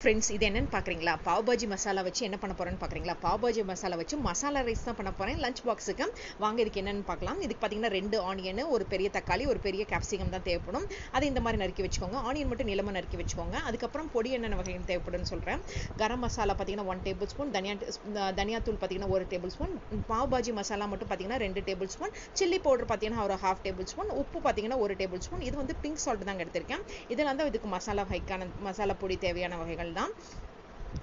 Friends, இது என்னன்னு பார்க்குறீங்களா? பாவ் பாஜி மசாலா வச்சு என்ன பண்ண போகிறேன்னு பார்க்குறீங்களா? பாவ் பாஜி மசாலா வச்சு மசாலா ரைஸ் தான் பண்ண போகிறேன் லஞ்ச் பாக்ஸுக்கு. வாங்க இதுக்கு என்னென்னு பார்க்கலாம். இதுக்கு பார்த்தீங்கன்னா 2 ஆனியன், ஒரு பெரிய தக்காளி, ஒரு பெரிய கேப்சிகம் தான் தேவைப்படும். அது இந்த மாதிரி நறுக்கி வச்சுக்கோங்க. ஆனியன் மட்டும் நிலமாக நறுக்கி வச்சுக்கோங்க. அதுக்கப்புறம் பொடி என்னென்ன வகைகள் தேவைப்படுன்னு சொல்கிறேன். கரம் மசாலா பார்த்தீங்கன்னா 1 டேபிள் ஸ்பூன், தனியாத்தூள் பார்த்தீங்கன்னா 1 டேபிள் ஸ்பூன், பாவ் பாஜி மசாலா மட்டும் பார்த்தீங்கன்னா 2 டேபிள் ஸ்பூன், சில்லி பவுடர் பார்த்தீங்கன்னா ஒரு 1/2 டேபிள் ஸ்பூன், உப்பு பார்த்தீங்கன்னா 1 டேபிள் ஸ்பூன். இது வந்து பிங்க் சால்ட் தாங்க எடுத்திருக்கேன். இதெல்லாம் தான் இதுக்கு மசாலா ஹைக்கான மசாலா பொடி தேவையான வகைகள் தான்.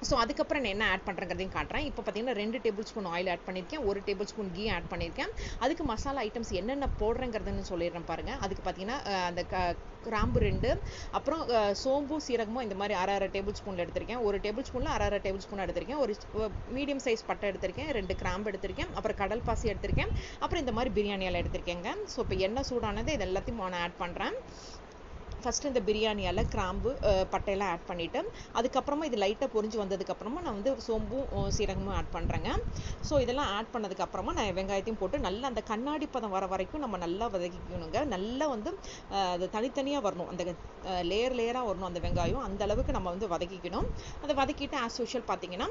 ஸோ அதுக்கப்புறம் நான் என்ன ஆட் பண்ணுறங்கிறதையும் காட்டுறேன். இப்போ பார்த்தீங்கன்னா 2 டேபிள் ஸ்பூன் ஆயில் ஆட் பண்ணியிருக்கேன், 1 டேபிள் ஸ்பூன் கீ ஆட் பண்ணியிருக்கேன். அதுக்கு மசாலா ஐட்டம்ஸ் என்னென்ன போடுறேங்கிறதுன்னு சொல்லிடுறேன் பாருங்கள். அதுக்கு பார்த்தீங்கன்னா அந்த கிராம்பு 2, அப்புறம் சோம்பும் சீரகமும் இந்த மாதிரி அரை டேபிள் ஸ்பூனில் எடுத்திருக்கேன். 1 டேபிள் ஸ்பூனில் அரை டேபிள் ஸ்பூன் எடுத்திருக்கேன். ஒரு மீடியம் சைஸ் பட்டை எடுத்திருக்கேன், 2 கிராம்பு எடுத்திருக்கேன், அப்புறம் கடல் பாசி எடுத்திருக்கேன், அப்புறம் இந்த மாதிரி பிரியாணி இலை எடுத்திருக்கேங்க. ஸோ இப்போ எண்ணெய் சூடானது இது எல்லாத்தையும் நான் ஆட் பண்ணுறேன். ஃபஸ்ட்டு இந்த பிரியாணி இலை, கிராம்பு, பட்டையெல்லாம் ஆட் பண்ணிவிட்டு அதுக்கப்புறமா இது லைட்டாக பொரிஞ்சு வந்ததுக்கப்புறமா நான் வந்து சோம்பும் சீரகமும் ஆட் பண்ணுறேங்க. ஸோ இதெல்லாம் ஆட் பண்ணதுக்கப்புறமா நான் வெங்காயத்தையும் போட்டு நல்லா அந்த கண்ணாடி பதம் வர வரைக்கும் நம்ம நல்லா வதக்கிக்கணுங்க. நல்லா வந்து அது தனித்தனியாக வரணும், அந்த லேயராக வரணும் அந்த வெங்காயம். அந்த அளவுக்கு நம்ம வந்து வதக்கிக்கணும். அதை வதக்கிட்டு ஆஸ் யூஷுவல் பார்த்தீங்கன்னா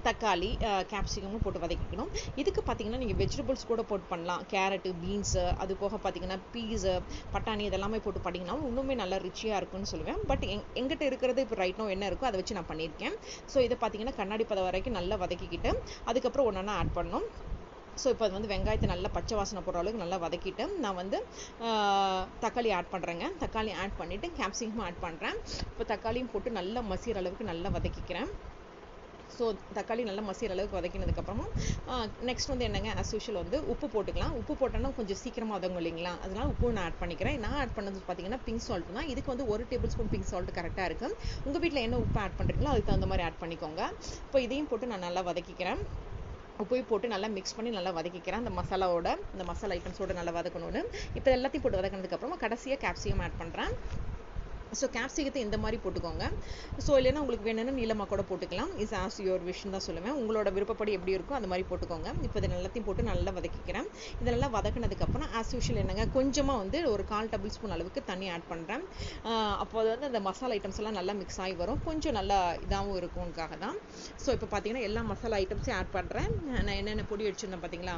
தக்காளி, கேப்சிகமும் போட்டு வதக்கிக்கணும். இதுக்கு பார்த்தீங்கன்னா நீங்கள் வெஜிடபிள்ஸ் கூட போட்டு பண்ணலாம். கேரட்டு, பீன்ஸு, அது போக பார்த்தீங்கன்னா பீஸு, பட்டாணி இதெல்லாமே போட்டு பண்ணிங்கன்னா இன்னுமே நல்லா ரிச்சியாக இருக்குன்னு சொல்லுவேன். பட் எங்கிட்ட இருக்கிறது இப்போ ரைட் நோ என்ன இருக்கோ அதை வச்சு நான் பண்ணியிருக்கேன். ஸோ இதை பார்த்தீங்கன்னா கண்ணாடி பதம் வரைக்கும் நல்லா வதக்கிக்கிட்டு அதுக்கப்புறம் ஒன்றா ஆட் பண்ணணும். ஸோ இப்போ அது வந்து வெங்காயத்தை நல்லா பச்சை வாசனை போடுற அளவுக்கு நல்லா வதக்கிட்டு நான் வந்து தக்காளி ஆட் பண்ணுறேங்க. தக்காளி ஆட் பண்ணிவிட்டு கேப்சிகமும் ஆட் பண்ணுறேன். இப்போ தக்காளியும் போட்டு நல்லா மசிகிற அளவுக்கு நல்லா வதக்கிக்கிறேன். ஸோ தக்காளி நல்லா மசிகிற அளவுக்கு வதக்கினதுக்கப்புறமா நெக்ஸ்ட் வந்து என்னங்க, ஆஸ் யூஷுவல் வந்து உப்பு போட்டுக்கலாம். உப்பு போட்டோன்னா கொஞ்சம் சீக்கிரமாக வதங்கும் இல்லைங்களா, அதனால் உப்பு நான் ஆட் பண்ணிக்கிறேன். நான் ஆட் பண்ணது பார்த்தீங்கன்னா பிங்க் சால்ட் தான். இதுக்கு வந்து 1 டேபிள் ஸ்பூன் பிங்க் சால்ட் கரெக்டாக இருக்குது. உங்கள் வீட்டில் என்ன உப்பு ஆட் பண்ணுறீங்களோ அதுக்கு தகுந்த மாதிரி ஆட் பண்ணிக்கோங்க. இப்போ இதையும் போட்டு நான் நல்லா வதக்கிக்கிறேன். உப்பையும் போட்டு நல்லா மிக்ஸ் பண்ணி நல்லா வதக்கிக்கிறேன். அந்த மசாலாவோட, இந்த மசாலா ஐட்டம்ஸோடு நல்லா வதக்கணும்னு. இப்போ எல்லாத்தையும் போட்டு வதக்கினதுக்கப்புறமா கடைசியாக கேப்சிகம் ஆட் பண்ணுறேன். ஸோ கேப்சிகத்தை இந்த மாதிரி போட்டுக்கோங்க. ஸோ இல்லைன்னா உங்களுக்கு வேணும்னா நீளமாக கூட போட்டுக்கலாம். இஸ் ஆஸ் யுவர் விஷன் தான் சொல்லுவேன். உங்களோட விருப்பப்படி எப்படி இருக்கோ அந்த மாதிரி போட்டுக்கோங்க. இப்போ இதை எல்லாத்தையும் போட்டு நல்லா வதக்கிக்கிறேன். இதெல்லாம் வதக்கினதுக்கப்புறம் ஆஸ் யூஷுவல் என்னங்க, கொஞ்சமாக வந்து ஒரு 1/4 டேபிள் ஸ்பூன் அளவுக்கு தண்ணி ஆட் பண்ணுறேன். அப்போ வந்து அந்த மசாலா ஐட்டம்ஸ் எல்லாம் நல்லா மிக்ஸ் ஆகி வரும், கொஞ்சம் நல்லா இதாகவும் இருக்கும்காக தான். ஸோ இப்போ பார்த்தீங்கன்னா எல்லா மசாலா ஐட்டம்ஸையும் ஆட் பண்ணுறேன். நான் என்னென்ன பொடி வச்சுருந்தேன் பார்த்தீங்களா,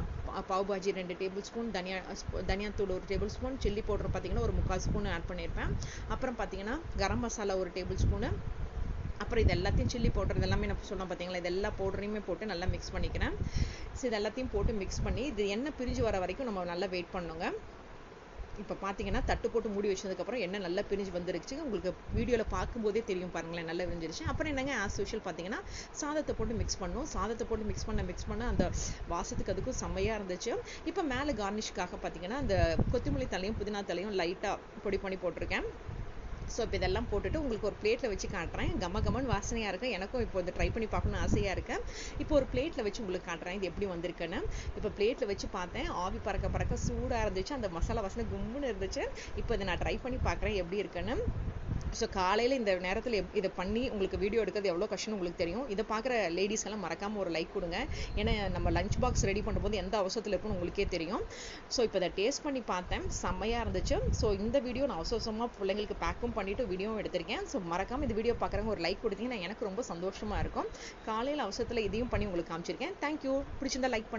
பாவ் பாஜி 2 டேபிள் ஸ்பூன், தனியாத்தூள் 1 டேபிள் ஸ்பூன், சில்லி பவுடர் பார்த்தீங்கன்னா ஒரு 3/4 ஸ்பூன் ஆட் பண்ணியிருப்பேன். அப்புறம் பார்த்தீங்கன்னா கரம் மசாலா 1 டேபிள் ஸ்பூனு, அப்புறம் இது எல்லாத்தையும் சில்லி பவுடர் இதெல்லாமே நான் சொன்னேன் பார்த்தீங்களா, இது எல்லா பவுடரையுமே போட்டு நல்லா மிக்ஸ் பண்ணிக்கிறேன். ஸோ இது எல்லாத்தையும் போட்டு மிக்ஸ் பண்ணி இது எண்ணெய் பிரிஞ்சு வர வரைக்கும் நம்ம நல்லா வெயிட் பண்ணுங்க. இப்போ பார்த்தீங்கன்னா தட்டு போட்டு மூடி வச்சதுக்கப்புறம் எண்ணெய் நல்லா பிரிஞ்சு வந்துருச்சு. உங்களுக்கு வீடியோவில் பார்க்கும்போதே தெரியும் பாருங்களேன், நல்லா விரிஞ்சிருச்சு. அப்புறம் என்னங்க, ஆஸ் யூஷுவல் பார்த்தீங்கன்னா சாதத்தை போட்டு மிக்ஸ் பண்ணணும். சாதத்தை போட்டு மிக்ஸ் பண்ண அந்த வாசத்துக்கு அதுக்கும் செம்மையாக இருந்துச்சு. இப்போ மேலே கார்னிஷ்காக பார்த்தீங்கன்னா அந்த கொத்தமல்லி தலையும் புதினா தலையும் லைட்டாக பொடி பண்ணி போட்டிருக்கேன். ஸோ இப்போ இதெல்லாம் போட்டுட்டு உங்களுக்கு ஒரு பிளேட்டில் வச்சு காட்டுறேன். கமன்னு வாசனையாக இருக்குது. எனக்கும் இப்போ வந்து ட்ரை பண்ணி பார்க்கணும்னு ஆசையாக இருக்குது. இப்போ ஒரு பிளேட்டில் வச்சு உங்களுக்கு காட்டுறேன் இது எப்படி வந்திருக்குன்னு. இப்போ பிளேட்டில் வச்சு பார்த்தேன், ஆவி பறக்க சூடாக இருந்துச்சு. அந்த மசாலா வாசனை கும்முன்னு இருந்துச்சு. இப்போ இதை நான் ட்ரை பண்ணி பார்க்குறேன் எப்படி இருக்குன்னு. ஸோ காலையில் இந்த நேரத்தில் இதை பண்ணி உங்களுக்கு வீடியோ எடுக்கிறது எவ்வளோ கஷ்டம்னு உங்களுக்கு தெரியும். இதை பார்க்குற லேடிஸ்க்கெல்லாம் மறக்காமல் ஒரு லைக் கொடுங்க. ஏன்னா நம்ம லஞ்ச் பாக்ஸ் ரெடி பண்ணும்போது எந்த அவசரத்தில் இருக்குன்னு உங்களுக்கே தெரியும். ஸோ இப்போ இதை டேஸ்ட் பண்ணி பார்த்தேன், செம்மையாக இருந்துச்சு. ஸோ இந்த வீடியோ நான் அவசரமாக பிள்ளைங்களுக்கு பேக்கும் பண்ணிவிட்டு வீடியோவும் எடுத்திருக்கேன். ஸோ மறக்காமல் இந்த வீடியோ பார்க்குறவங்க ஒரு லைக் கொடுத்தீங்கன்னா எனக்கு ரொம்ப சந்தோஷமாக இருக்கும். காலையில் அவசரத்தில் இதையும் பண்ணி உங்களுக்கு காமிச்சிருக்கேன். தேங்க்யூ. பிடிச்சிருந்தா லைக்